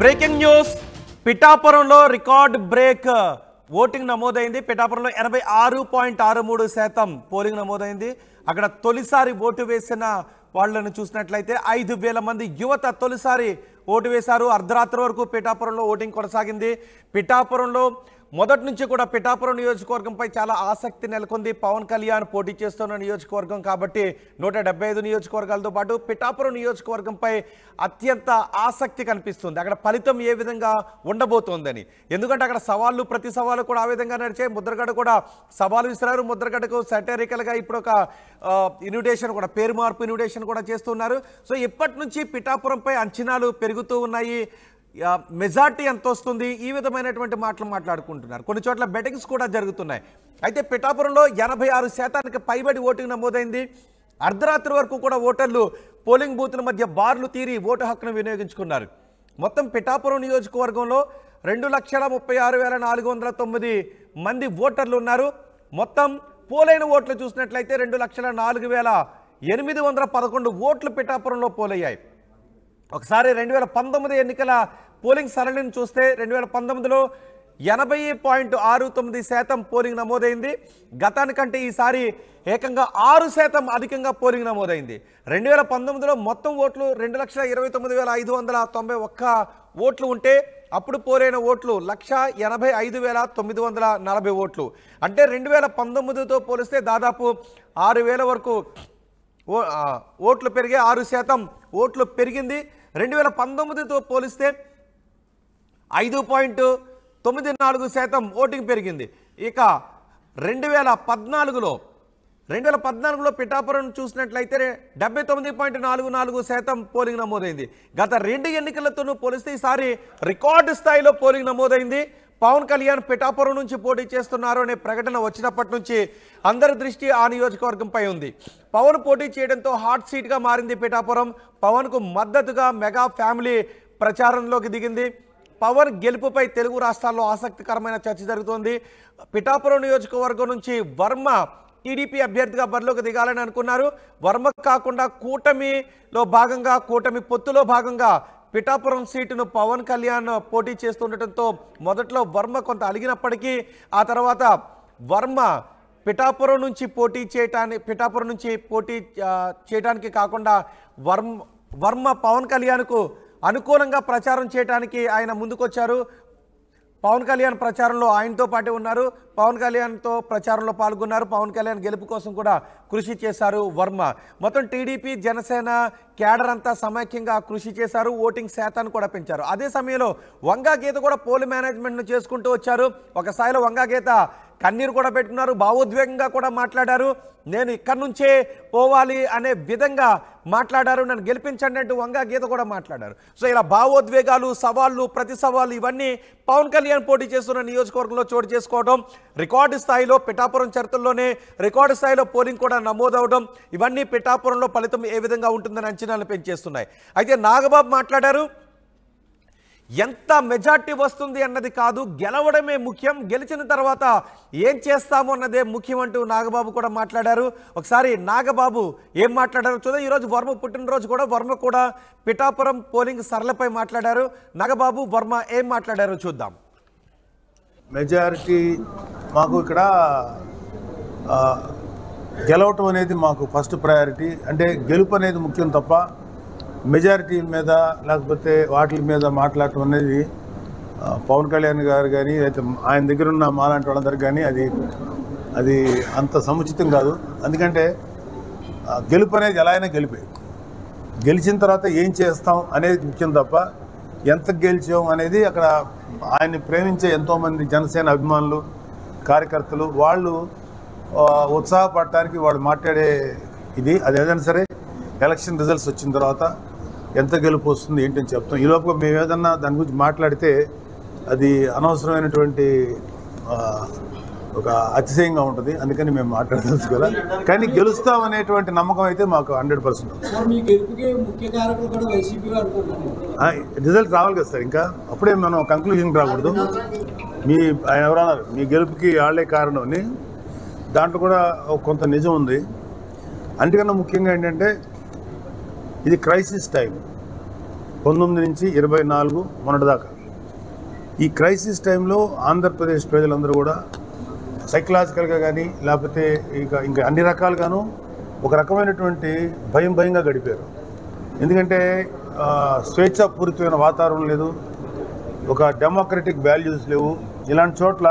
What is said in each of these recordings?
Breaking news పిఠాపురంలో record break voting నమోదైంది. పిఠాపురంలో 86.63% పోలింగ్ నమోదైంది. అక్కడ తొలిసారి ఓటు వేసిన వాళ్ళను చూసినట్లయితే 5,000 మంది యువత తొలిసారి ఓటు వేశారు. అర్ధరాత్రి వరకు పిఠాపురంలో ఓటింగ్ కొనసాగింది. పిఠాపురంలో మొదటి నుంచి కూడా పిఠాపురం నియోజకవర్గంపై చాలా ఆసక్తి నెలకొంది. పవన్ కళ్యాణ్ పోటీ చేస్తున్న నియోజకవర్గం కాబట్టి 175 నియోజకవర్గాలతో పాటు పిఠాపురం నియోజకవర్గంపై అత్యంత ఆసక్తి కనిపిస్తుంది. అక్కడ ఫలితం ఏ విధంగా ఉండబోతోందని. ఎందుకంటే అక్కడ సవాళ్ళు ప్రతి సవాలు కూడా ఆ విధంగా నడిచాయి. ముద్రగడ కూడా సవాలు విసిరారు. ముద్రగడకు సటరికల్గా ఇప్పుడు ఒక ఇన్విటేషన్ కూడా, పేరు మార్పు ఇన్విటేషన్ కూడా చేస్తున్నారు. సో ఇప్పటి నుంచి పిఠాపురంపై అంచనాలు పెరుగుతూ ఉన్నాయి. మెజార్టీ ఎంత వస్తుంది, ఈ విధమైనటువంటి మాటలు మాట్లాడుకుంటున్నారు. కొన్ని చోట్ల బెట్టింగ్స్ కూడా జరుగుతున్నాయి. అయితే పిఠాపురంలో 86% పైబడి ఓటింగ్ నమోదైంది. అర్ధరాత్రి వరకు కూడా ఓటర్లు పోలింగ్ బూత్ల మధ్య బార్లు తీరి ఓటు హక్కును వినియోగించుకున్నారు. మొత్తం పిఠాపురం నియోజకవర్గంలో 2,36,409 మంది ఓటర్లు ఉన్నారు. మొత్తం పోలైన ఓట్లు చూసినట్లయితే 2,04,811 ఓట్లు పిఠాపురంలో పోలయ్యాయి. ఒకసారి 2019 ఎన్నికల పోలింగ్ సరళిని చూస్తే 2019లో 80.69% పోలింగ్ నమోదైంది. గతానికంటే ఈసారి ఏకంగా 6% అధికంగా పోలింగ్ నమోదైంది. 2019లో మొత్తం ఓట్లు 2,29,591 ఓట్లు ఉంటే అప్పుడు పోలైన ఓట్లు 1,85,940 ఓట్లు. అంటే 2019తో పోలిస్తే దాదాపు 6,000 వరకు ఓట్లు పెరిగే 6% ఓట్లు పెరిగింది. 2019తో పోలిస్తే 5.94% ఓటింగ్ పెరిగింది. ఇక 2014లో పిఠాపురం చూసినట్లయితే 79.44% పోలింగ్ నమోదైంది. గత 2 ఎన్నికలతోనూ పోలిస్తే ఈసారి రికార్డు స్థాయిలో పోలింగ్ నమోదైంది. పవన్ కళ్యాణ్ పిఠాపురం నుంచి పోటీ చేస్తున్నారు అనే ప్రకటన వచ్చినప్పటి నుంచి అందరి దృష్టి ఆ నియోజకవర్గంపై ఉంది. పవన్ పోటీ చేయడంతో హాట్ సీట్గా మారింది పిఠాపురం. పవన్కు మద్దతుగా మెగా ఫ్యామిలీ ప్రచారంలోకి దిగింది. పవన్ గెలుపుపై తెలుగు రాష్ట్రాల్లో ఆసక్తికరమైన చర్చ జరుగుతోంది. పిఠాపురం నియోజకవర్గం నుంచి వర్మ టీడీపీ అభ్యర్థిగా బరిలోకి దిగాలని అనుకున్నారు. వర్మ కాకుండా కూటమిలో భాగంగా, కూటమి పొత్తులో భాగంగా పిఠాపురం సీటును పవన్ కళ్యాణ్ పోటీ చేస్తుండటంతో మొదట్లో వర్మ కొంత అలిగినప్పటికీ ఆ తర్వాత వర్మ పిఠాపురం నుంచి పోటీ చేయడానికి కాకుండా వర్మ పవన్ కళ్యాణ్కు అనుకూలంగా ప్రచారం చేయడానికి ఆయన ముందుకొచ్చారు. పవన్ కళ్యాణ్ ప్రచారంలో ఆయనతో పాటు ఉన్నారు. పవన్ కళ్యాణ్తో ప్రచారంలో పాల్గొన్నారు. పవన్ కళ్యాణ్ గెలుపు కోసం కూడా కృషి చేశారు వర్మ. మొత్తం టీడీపీ జనసేన క్యాడర్ అంతా సమైక్యంగా కృషి చేశారు. ఓటింగ్ శాతాన్ని కూడా పెంచారు. అదే సమయంలో వంగా గీత కూడా పోల్ మేనేజ్మెంట్ను చేసుకుంటూ వచ్చారు. ఒక స్థాయిలో వంగా గీత కన్నీరు కూడా పెట్టుకున్నారు. భావోద్వేగంగా కూడా మాట్లాడారు. నేను ఇక్కడి నుంచే పోవాలి అనే విధంగా మాట్లాడారు. నన్ను గెలిపించండి అంటూ వంగా గీత కూడా మాట్లాడారు. సో ఇలా భావోద్వేగాలు, సవాళ్ళు, ప్రతి సవాళ్ళు ఇవన్నీ పవన్ కళ్యాణ్ పోటీ చేస్తున్న నియోజకవర్గంలో చోటు చేసుకోవడం, రికార్డు స్థాయిలో పిఠాపురం చరిత్రలోనే రికార్డు స్థాయిలో పోలింగ్ కూడా నమోదవడం, ఇవన్నీ పిఠాపురంలో ఫలితం ఏ విధంగా ఉంటుందని అంచనాలు పెంచేస్తున్నాయి. అయితే నాగబాబు మాట్లాడారు. ఎంత మెజార్టీ వస్తుంది అన్నది కాదు, గెలవడమే ముఖ్యం, గెలిచిన తర్వాత ఏం చేస్తాము అన్నదే ముఖ్యం అంటూ నాగబాబు కూడా మాట్లాడారు. ఒకసారి నాగబాబు ఏం మాట్లాడారు చూద్దాం. ఈరోజు వర్మ పుట్టినరోజు కూడా, వర్మ కూడా పిఠాపురం పోలింగ్ సరళపై మాట్లాడారు. నాగబాబు, వర్మ ఏం మాట్లాడారో చూద్దాం. మెజారిటీ మాకు ఇక్కడ గెలవటం అనేది మాకు ఫస్ట్ ప్రయారిటీ. అంటే గెలుపు అనేది ముఖ్యం తప్ప మెజారిటీ మీద లేకపోతే వాటి మీద మాట్లాడటం అనేది పవన్ కళ్యాణ్ గారు కానీ అయితే ఆయన దగ్గర ఉన్న మాలాంటి వాళ్ళందరికీ కానీ అది అంత సముచితం కాదు. ఎందుకంటే గెలుపు అనేది ఎలా అయినా గెలిచిన తర్వాత ఏం చేస్తాం అనేది ముఖ్యం తప్ప ఎంత గెలిచాం అనేది అక్కడ ఆయన్ని ప్రేమించే ఎంతోమంది జనసేన అభిమానులు, కార్యకర్తలు వాళ్ళు ఉత్సాహపడటానికి వాళ్ళు మాట్లాడే అది ఏదైనా సరే ఎలక్షన్ రిజల్ట్స్ వచ్చిన తర్వాత ఎంత గెలుపు వస్తుంది ఏంటని చెప్తాం. ఈ లోపల మేము ఏదన్నా దాని గురించి మాట్లాడితే అది అనవసరమైనటువంటి ఒక అతిశయంగా ఉంటుంది. అందుకని మేము మాట్లాడవచ్చు కదా. కానీ గెలుస్తాం అనేటువంటి నమ్మకం అయితే మాకు 100%. రిజల్ట్ రావాలి కదా సార్, ఇంకా అప్పుడే మనం కంక్లూజన్కి రాకూడదు. ఆయన ఎవరన్నారు మీ గెలుపుకి వాళ్ళే కారణం అని, దాంట్లో కూడా కొంత నిజం ఉంది. అందుకన్నా ముఖ్యంగా ఏంటంటే ఇది క్రైసిస్ టైం. 19 నుంచి 24 మొన్నటిదాకా ఈ క్రైసిస్ టైంలో ఆంధ్రప్రదేశ్ ప్రజలందరూ కూడా సైకలాజికల్గా కానీ లేకపోతే ఇంకా అన్ని రకాలుగాను ఒక రకమైనటువంటి భయంగా గడిపారు. ఎందుకంటే స్వేచ్ఛాపూరితమైన వాతావరణం లేదు, ఒక డెమోక్రటిక్ వాల్యూస్ లేవు. ఇలాంటి చోట్ల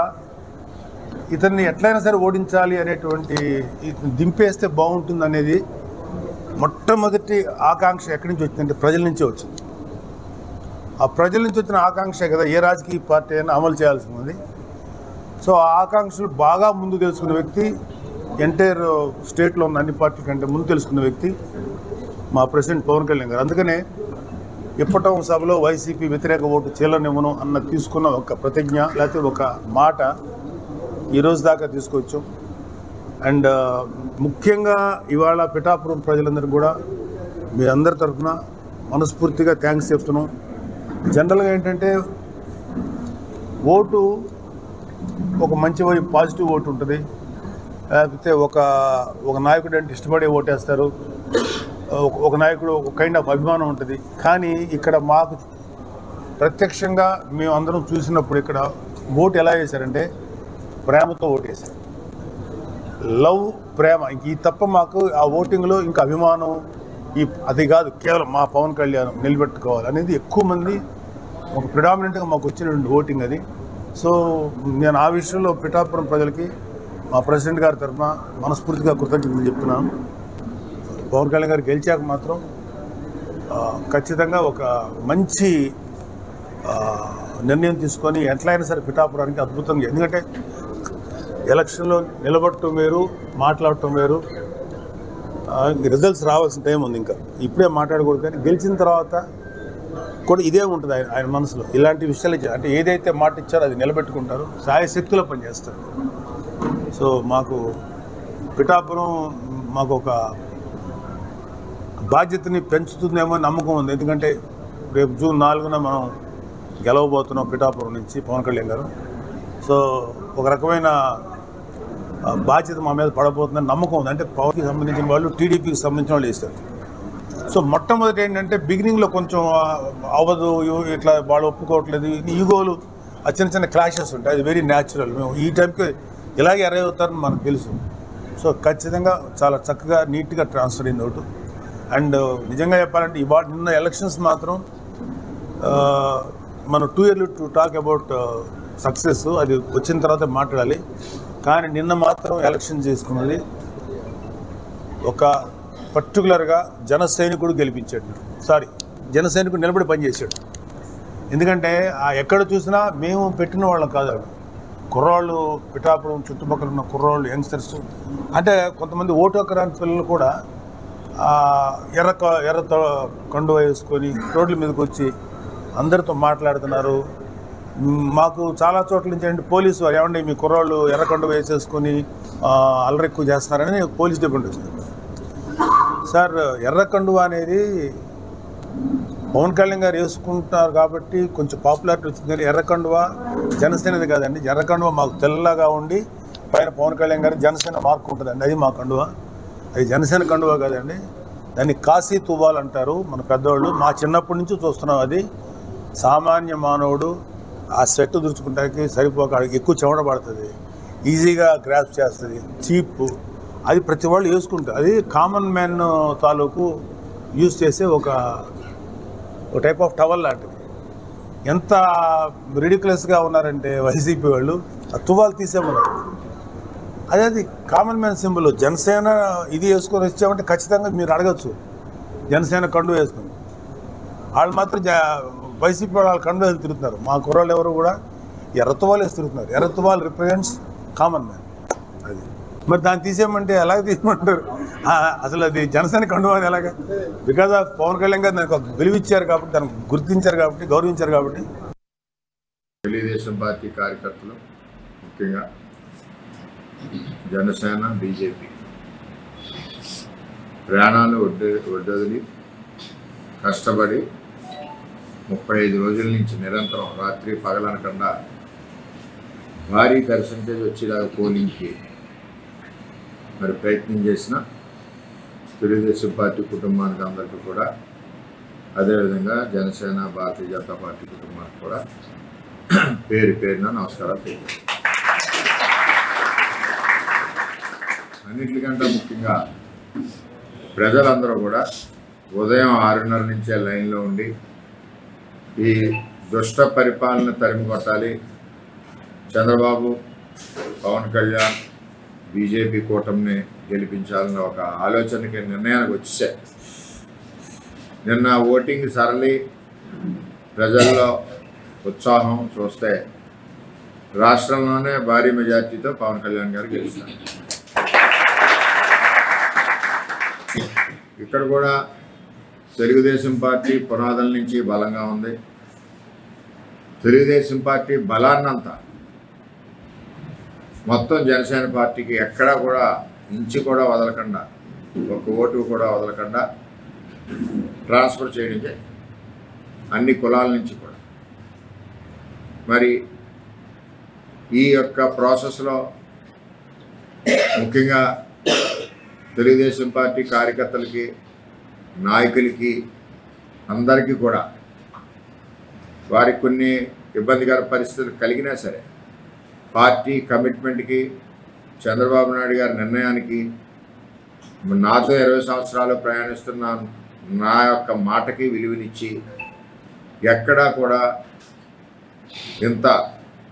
ఇతన్ని ఎట్లయినా సరే ఓడించాలి అనేటువంటి దింపేస్తే బాగుంటుంది అనేది మొట్టమొదటి ఆకాంక్ష ఎక్కడి నుంచి వచ్చిందంటే ప్రజల నుంచే వచ్చింది. ఆ ప్రజల నుంచి వచ్చిన ఆకాంక్ష కదా ఏ రాజకీయ పార్టీ అయినా అమలు చేయాల్సి ఉంది. సో ఆ ఆకాంక్షలు బాగా ముందు తెలుసుకున్న వ్యక్తి, ఎంటైర్ స్టేట్లో ఉన్న అన్ని పార్టీల కంటే ముందు తెలుసుకున్న వ్యక్తి మా ప్రెసిడెంట్ పవన్ కళ్యాణ్ గారు. అందుకనే ఇప్పటం సభలో వైసీపీ వ్యతిరేక ఓటు చీలనివ్వను అన్న తీసుకున్న ఒక ప్రతిజ్ఞ లేకపోతే ఒక మాట ఈరోజు దాకా తీసుకొచ్చాం. అండ్ ముఖ్యంగా ఇవాళ పిఠాపురం ప్రజలందరూ కూడా మీ అందరి తరఫున మనస్ఫూర్తిగా థ్యాంక్స్ చెప్తున్నాం. జనరల్గా ఏంటంటే ఓటు ఒక మంచి వైపు పాజిటివ్ ఓటు ఉంటుంది, లేకపోతే ఒక నాయకుడు అంటే ఇష్టపడే ఓటేస్తారు, ఒక నాయకుడు ఒక కైండ్ ఆఫ్ అభిమానం ఉంటుంది. కానీ ఇక్కడ మాకు ప్రత్యక్షంగా మేము అందరం చూసినప్పుడు ఇక్కడ ఓటు ఎలా వేశారంటే ప్రేమతో ఓటేశారు. లవ్, ప్రేమ, ఇంక ఈ తప్ప మాకు ఆ ఓటింగ్లో ఇంకా అభిమానం అది కాదు, కేవలం మా పవన్ కళ్యాణ్ నిలబెట్టుకోవాలి అనేది ఎక్కువ మంది ఒక ప్రిడామినెంట్గా మాకు వచ్చినటువంటి ఓటింగ్ అది. సో నేను ఆ విషయంలో పిఠాపురం ప్రజలకి మా ప్రెసిడెంట్ గారి తరఫున మనస్ఫూర్తిగా కృతజ్ఞతలు చెప్తున్నాను. పవన్ కళ్యాణ్ గారు గెలిచాక మాత్రం ఖచ్చితంగా ఒక మంచి నిర్ణయం తీసుకొని ఎట్లయినా సరే పిఠాపురానికి అద్భుతంగా, ఎందుకంటే ఎలక్షన్లో నిలబడటం వేరు, మాట్లాడటం వేరు, రిజల్ట్స్ రావాల్సిన టైం ఉంది, ఇంకా ఇప్పుడే మాట్లాడకూడదు. కానీ గెలిచిన తర్వాత కూడా ఇదే ఉంటుంది ఆయన మనసులో. ఇలాంటి విషయాలు అంటే ఏదైతే మాట ఇచ్చారో అది నిలబెట్టుకుంటారు, సాయశక్తిలో పనిచేస్తారు. సో మాకు పిఠాపురం మాకు ఒక బాధ్యతని పెంచుతుందేమో నమ్మకం ఉంది. ఎందుకంటే రేపు జూన్ 4న మనం గెలవబోతున్నాం పిఠాపురం నుంచి పవన్ కళ్యాణ్ గారు. సో ఒక రకమైన బాధ్యత మా మీద పడబోతుందని నమ్మకం ఉంది. అంటే పవర్కి సంబంధించిన వాళ్ళు, టీడీపీకి సంబంధించిన వాళ్ళు వేస్తారు. సో మొట్టమొదటి ఏంటంటే బిగినింగ్లో కొంచెం అవ్వదు, ఇట్లా వాళ్ళు ఒప్పుకోవట్లేదు, ఈగోలు, ఆ చిన్న క్లాషెస్ ఉంటాయి. అది వెరీ న్యాచురల్. మేము ఈ టైంకి ఇలాగే అరైవ్ అవుతారని మనకు తెలుసు. సో ఖచ్చితంగా చాలా చక్కగా నీట్గా ట్రాన్స్ఫర్ అయింది ఓటు. అండ్ నిజంగా చెప్పాలంటే ఇవాళ నిన్న ఎలక్షన్స్ మాత్రం మనం too early to talk about success, అది వచ్చిన తర్వాత మాట్లాడాలి. కానీ నిన్న మాత్రం ఎలక్షన్ చేసుకున్నది ఒక పర్టికులర్గా జన సైనికుడు గెలిపించాడు. జన సైనికుడు నిలబడి పనిచేశాడు. ఎందుకంటే ఎక్కడ చూసినా మేము పెట్టిన వాళ్ళం కాదు, కుర్రాళ్ళు, పిఠాపురం చుట్టుపక్కల ఉన్న కుర్రాళ్ళు, యంగ్స్టర్స్, అంటే కొంతమంది ఓటు హక్కు పిల్లలు కూడా ఎర్ర కండువ వేసుకొని రోడ్ల మీదకి వచ్చి అందరితో మాట్లాడుతున్నారు. మాకు చాలా చోట్ల నుంచి అంటే పోలీసు వారు ఏమండి మీ కుర్రాళ్ళు ఎర్ర కండువ వేసేసుకొని అల్లరి ఎక్కువ చేస్తున్నారని పోలీస్ డిపార్ట్మెంట్ వచ్చింది. సార్, ఎర్ర కండువ అనేది పవన్ కళ్యాణ్ గారు వేసుకుంటున్నారు కాబట్టి కొంచెం పాపులారిటీ వచ్చింది. కానీ ఎర్ర కండువ జనసేనది కాదండి. ఎర్ర కండువ మాకు తెల్లగా ఉండి పైన పవన్ కళ్యాణ్ గారు జనసేన మార్క్ ఉంటుందండి, అది మా కండువ. అది జనసేన కండువ కాదండి, దాన్ని కాశీ తువ్వాలు అంటారు మన పెద్దవాళ్ళు. మా చిన్నప్పటి నుంచి చూస్తున్నాం. అది సామాన్య మానవుడు ఆ సెట్ దురుచుకుంటానికి సరిపోక ఎక్కువ చెమట పడుతుంది, ఈజీగా గ్రాప్ చేస్తుంది, చీప్. అది ప్రతి వాళ్ళు వేసుకుంటారు. అది కామన్ మ్యాన్ తాలూకు యూజ్ చేసే ఒక టైప్ ఆఫ్ టవల్ లాంటిది. ఎంత రిడిక్యులస్గా ఉన్నారంటే వైసీపీ వాళ్ళు ఆ తువ్వాలు తీసేమన్నారు. అది కామన్ మ్యాన్ సింబల్. జనసేన ఇది వేసుకొని వచ్చామంటే ఖచ్చితంగా మీరు అడగచ్చు, జనసేన కండు వేసుకుని. వాళ్ళు మాత్రం వైసీపీ వాళ్ళు కండు వేసి తిరుగుతున్నారు. మా కుర్రాళ్ళు ఎవరు కూడా ఎర్రతువాలు వేసి తిరుగుతున్నారు. ఎర్రతువాలు రిప్రజెంట్స్ కామన్ మ్యాన్. అది మరి దాన్ని తీసేయమంటే ఎలాగ తీసేయమంటారు? అసలు అది జనసేన కండు అని ఎలాగ? బికాజ్ ఆఫ్ పవన్ కళ్యాణ్ గారు దానికి ఒక విలువిచ్చారు కాబట్టి, దానికి గుర్తించారు కాబట్టి, గౌరవించారు కాబట్టి. తెలుగుదేశం పార్టీ కార్యకర్తలు, ముఖ్యంగా జనసేన, బీజేపీ ప్రాణాలు ఒడ్డొదిలి కష్టపడి 35 రోజుల నుంచి నిరంతరం రాత్రి పగలనకుండా భారీ పర్సంటేజ్ వచ్చేలాగా పోలింగ్కి మరి ప్రయత్నం చేసిన తెలుగుదేశం పార్టీ కుటుంబానికి అందరికీ కూడా అదేవిధంగా జనసేన భారతీయ జనతా పార్టీ కుటుంబానికి కూడా పేరు పేరున నమస్కారాలు తెలియజేస్తాను. అన్నిటికంటే ముఖ్యంగా ప్రజలందరూ కూడా ఉదయం 6:30 నుంచే లైన్లో ఉండి ఈ దుష్ట పరిపాలన తరిమి కొట్టాలి, చంద్రబాబు పవన్ కళ్యాణ్ బీజేపీ కూటమిని గెలిపించాలన్న ఒక ఆలోచనకి నిర్ణయానికి వచ్చేసాయి. నిన్న ఓటింగ్ సరళి ప్రజల్లో ఉత్సాహం చూస్తే రాష్ట్రంలోనే భారీ మెజార్టీతో పవన్ కళ్యాణ్ గారు గెలుస్తారు. ఇక్కడ కూడా తెలుగుదేశం పార్టీ పునాదుల నుంచి బలంగా ఉంది. తెలుగుదేశం పార్టీ బలాన్నంతా మొత్తం జనసేన పార్టీకి ఎక్కడా కూడా ఇంచు కూడా వదలకుండా, ఒక ఓటు కూడా వదలకుండా ట్రాన్స్ఫర్ చేయడం జరిగింది అన్ని కులాల నుంచి కూడా. మరి ఈ యొక్క ప్రాసెస్లో ముఖ్యంగా తెలుగుదేశం పార్టీ కార్యకర్తలకి, నాయకులకి అందరికీ కూడా వారికి కొన్ని ఇబ్బందికర పరిస్థితులు కలిగినా సరే పార్టీ కమిట్మెంట్కి, చంద్రబాబు నాయుడు గారి నిర్ణయానికి, నాతో 20 సంవత్సరాలు ప్రయాణిస్తున్న నా యొక్క మాటకి విలువనిచ్చి ఎక్కడా కూడా ఇంత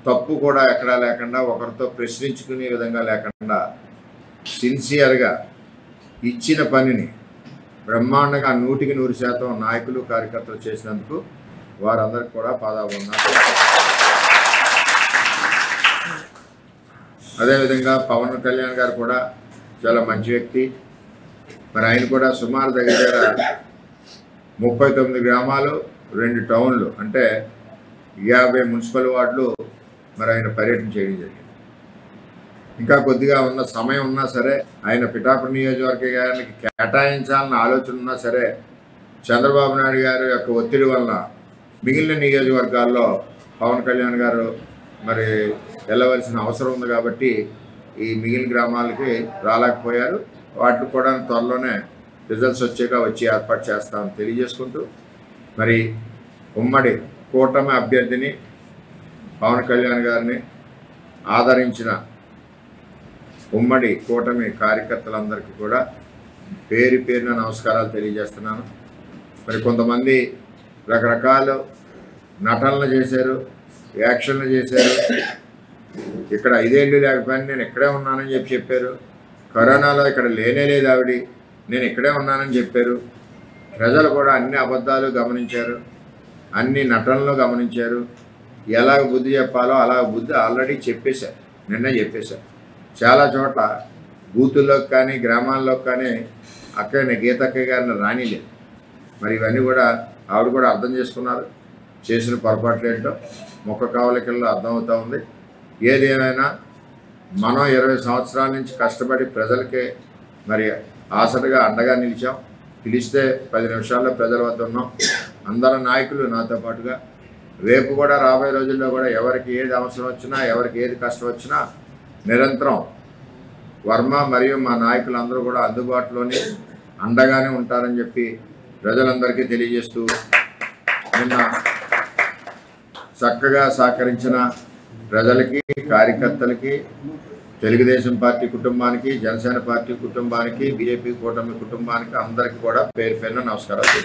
తప్పు కూడా ఎక్కడా లేకుండా, ఒకరితో ప్రశ్నించుకునే విధంగా లేకుండా సిన్సియర్గా ఇచ్చిన పనిని బ్రహ్మాండంగా 100% నాయకులు కార్యకర్తలు చేసినందుకు వారందరికీ కూడా పాదాభివందనాలు. అదేవిధంగా పవన్ కళ్యాణ్ గారు కూడా చాలా మంచి వ్యక్తి. మరి ఆయన కూడా సుమారు దగ్గర 39 గ్రామాలు, 2 టౌన్లు, అంటే 50 మున్సిపల్ వార్డులు మరి ఆయన పర్యటన చేయడం జరిగింది. ఇంకా కొద్దిగా ఉన్న సమయం ఉన్నా సరే, ఆయన పిఠాపురం నియోజకవర్గానికి కేటాయించాలన్న ఆలోచన ఉన్నా సరే, చంద్రబాబు నాయుడు గారి యొక్క ఒత్తిడి వలన మిగిలిన నియోజకవర్గాల్లో పవన్ కళ్యాణ్ గారు మరి వెళ్ళవలసిన అవసరం ఉంది కాబట్టి ఈ మిగిలిన గ్రామాలకి రాలేకపోయారు. వాటికి కూడా త్వరలోనే రిజల్ట్స్ వచ్చి ఏర్పాటు చేస్తామని తెలియజేసుకుంటూ, మరి ఉమ్మడి కూటమి అభ్యర్థిని పవన్ కళ్యాణ్ గారిని ఆదరించిన ఉమ్మడి కూటమి కార్యకర్తలందరికీ కూడా పేరు పేరున నమస్కారాలు తెలియజేస్తున్నాను. మరి కొంతమంది రకరకాల నటనలు చేశారు, యాక్షన్లు చేశారు. ఇక్కడ 5 ఏళ్ళు లేకపోయినా నేను ఇక్కడే ఉన్నానని చెప్పారు. కరోనాలో ఇక్కడ లేనే లేదు ఆవిడ, నేను ఇక్కడే ఉన్నానని చెప్పారు. ప్రజలు కూడా అన్ని అబద్ధాలు గమనించారు, అన్ని నటనలు గమనించారు. ఎలాగ బుద్ధి చెప్పాలో అలాగ బుద్ధి ఆల్రెడీ చెప్పేశారు, నిన్న చెప్పేశారు. చాలా చోట్ల బూతుల్లోకి కానీ గ్రామాల్లోకి కానీ అక్కడనే గీతక్క గారిని రానిలేదు. మరి ఇవన్నీ కూడా ఆవిడ కూడా అర్థం చేసుకున్నారు. చేసిన పొరపాట్లు ఏంటో మొక్క కావలికల్లో అర్థమవుతూ ఉంది. ఏది ఏమైనా మనం 20 సంవత్సరాల నుంచి కష్టపడి ప్రజలకే మరి ఆసటగా అండగా నిలిచాం. పిలిస్తే 10 నిమిషాల్లో ప్రజల వద్ద ఉన్నాం. అందరు నాయకులు నాతో పాటుగా రేపు కూడా రాబోయే రోజుల్లో కూడా ఎవరికి ఏది అవసరం వచ్చినా, ఎవరికి ఏది కష్టం వచ్చినా నిరంతరం వర్మ మరియు మా నాయకులందరూ కూడా అందుబాటులోనే అండగానే ఉంటారని చెప్పి ప్రజలందరికీ తెలియజేస్తూ, నిన్న చక్కగా సహకరించిన ప్రజలకి, కార్యకర్తలకి, తెలుగుదేశం పార్టీ కుటుంబానికి, జనసేన పార్టీ కుటుంబానికి, బీజేపీ కూటమి కుటుంబానికి అందరికీ కూడా పేరు పేరున నమస్కారాలు.